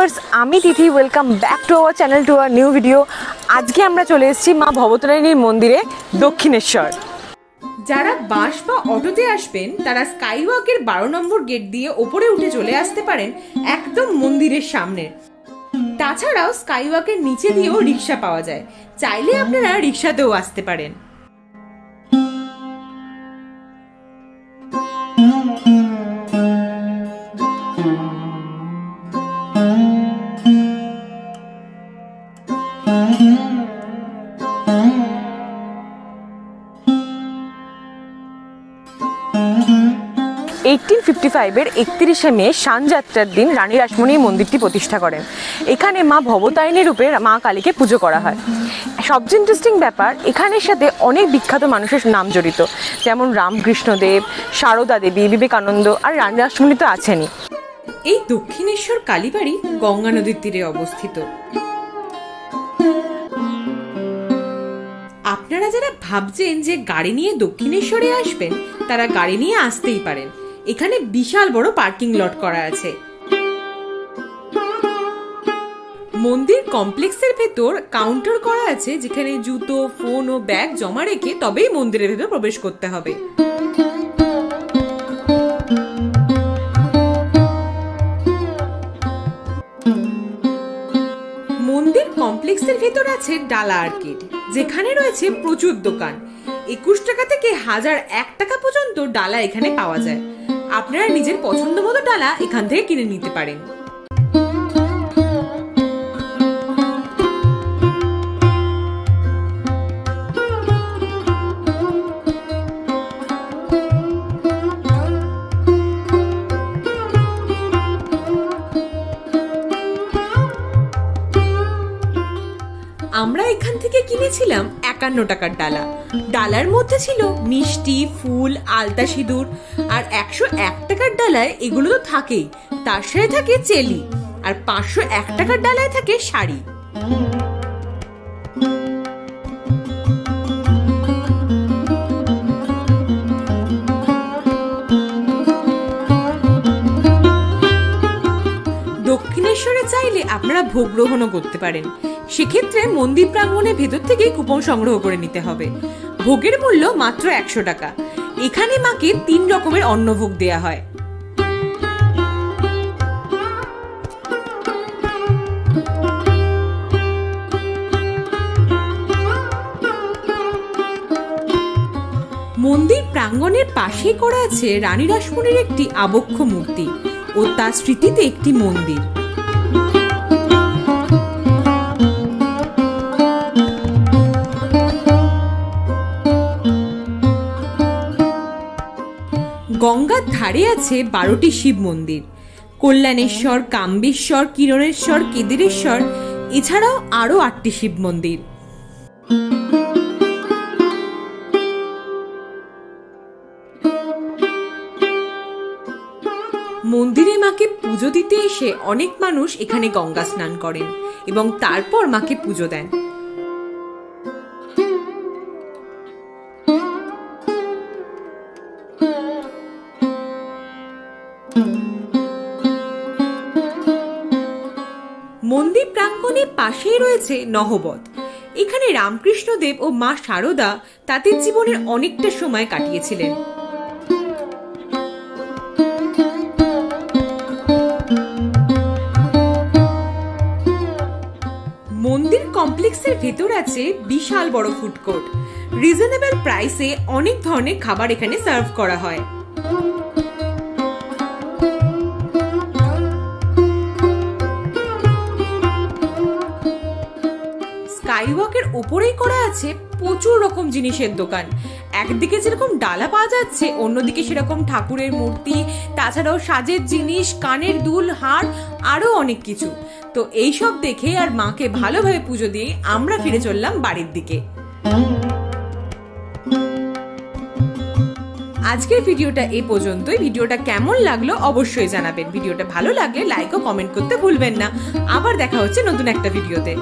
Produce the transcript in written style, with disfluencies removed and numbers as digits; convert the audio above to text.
Viewers, আমি Tithi. Welcome back to our channel, to our new video. আজকে আমরা চলে এসেছি মা ভবতারিণীর মন্দিরে, দক্ষিণেশ্বর। যারা বাস বা অটোতে আসবেন তারা স্কাইওয়াকের 12 নম্বর গেট দিয়ে ওপরে উঠে চলে আসতে পারেন একদম মন্দিরের সামনে। তাছাড়াও স্কাইওয়াকের নিচে দিয়েও রিক্সা পাওয়া যায়, চাইলে আপনারা রিক্সাতেও আসতে পারেন। এর 31শে মে শানযাত্রার দিন রানী রাসমণি মন্দিরটি প্রতিষ্ঠা করেন। এখানে মা ভবতারিণী রূপে মা কালীকে পুজো করা হয়। সবচেয়ে ইন্টারেস্টিং ব্যাপার, এখানের সাথে অনেক বিখ্যাত মানুষের নাম জড়িত, যেমন রামকৃষ্ণদেব, সারদা দেবী, বিবেকানন্দ আর রানী রাসমণি তো আছেনই। এই দক্ষিণেশ্বর কালীবাড়ি গঙ্গা নদীর তীরে অবস্থিত। আপনারা যারা ভাবছেন যে গাড়ি নিয়ে দক্ষিণেশ্বরে আসবেন, তারা গাড়ি নিয়ে আসতেই পারেন। এখানে বিশাল বড় পার্কিং লট করা আছে। মন্দির কমপ্লেক্সের ভেতর কাউন্টার করা আছে, যেখানে জুতো, ফোন ও ব্যাগ জমা রেখে তবেই মন্দিরের ভেতর প্রবেশ করতে হবে। মন্দির কমপ্লেক্সের ভেতর আছে ডালা আর্কেড, যেখানে রয়েছে প্রচুর দোকান। 21 টাকা থেকে 1001 টাকা পর্যন্ত ডালা এখানে পাওয়া যায়। আপনারা নিজের পছন্দ মতো ডালা এখান থেকে কিনে নিতে পারেন। আমরা এখান থেকে কিনেছিলাম 51 টাকার ডালা। ডালার মধ্যে ছিল মিষ্টি, ফুল, আলতা, সিঁদুর। আর 101 টাকার ডালায় এগুলো তো থাকেই, তার সাথে থাকে চেলি। আর 501 টাকার ডালায় থাকে শাড়ি। দক্ষিণেশ্বরে চাইলে আপনারা ভোগ গ্রহণও করতে পারেন। সেক্ষেত্রে মন্দির প্রাঙ্গণের ভেতর থেকে কুপন সংগ্রহ করে নিতে হবে। ভোগের মূল্য মাত্র 100 টাকা। এখানে মাকে 3 রকমের অন্নভোগ দেয়া হয়। মন্দির প্রাঙ্গণের পাশেই করা আছে রানী রাসমণির একটি আবক্ষ মূর্তি ও তার স্মৃতিতে একটি মন্দির। গঙ্গার ধারে আছে 12টি শিব মন্দির, কল্যাণেশ্বর, কাম্বেশ্বর, কিরণেশ্বর, কেদারেশ্বর, এছাড়াও আরো 8টি শিব মন্দির। মন্দিরে মাকে পুজো দিতে এসে অনেক মানুষ এখানে গঙ্গা স্নান করেন এবং তারপর মাকে পুজো দেন। মন্দির প্রাঙ্গণের পাশেই রয়েছে নহবত। এখানে রামকৃষ্ণদেব ও মা সারদা তাদের জীবনের অনেকটা সময় কাটিয়েছিলেন। মন্দির কমপ্লেক্সের ভেতর আছে বিশাল বড় ফুড কোর্ট। রিজনেবল প্রাইসে অনেক ধরনের খাবার এখানে সার্ভ করা হয়। স্কাইওয়াকের উপরেই করা আছে প্রচুর রকম জিনিসের দোকান। একদিকে যেরকম ডালা পাওয়া যাচ্ছে, অন্যদিকে সেরকম ঠাকুরের মূর্তি, তাছাড়াও সাজের জিনিস, কানের দুল, হার, আরো অনেক কিছু। তো এইসব দেখে আর মাকে ভালোভাবে পুজো দিয়ে আমরা ফিরে চললাম বাড়ির দিকে। আজকের ভিডিওটা এই পর্যন্তই। ভিডিওটা কেমন লাগলো অবশ্যই জানাবেন। ভিডিওটা ভালো লাগলে লাইক ও কমেন্ট করতে ভুলবেন না। আবার দেখা হচ্ছে নতুন একটা ভিডিওতে।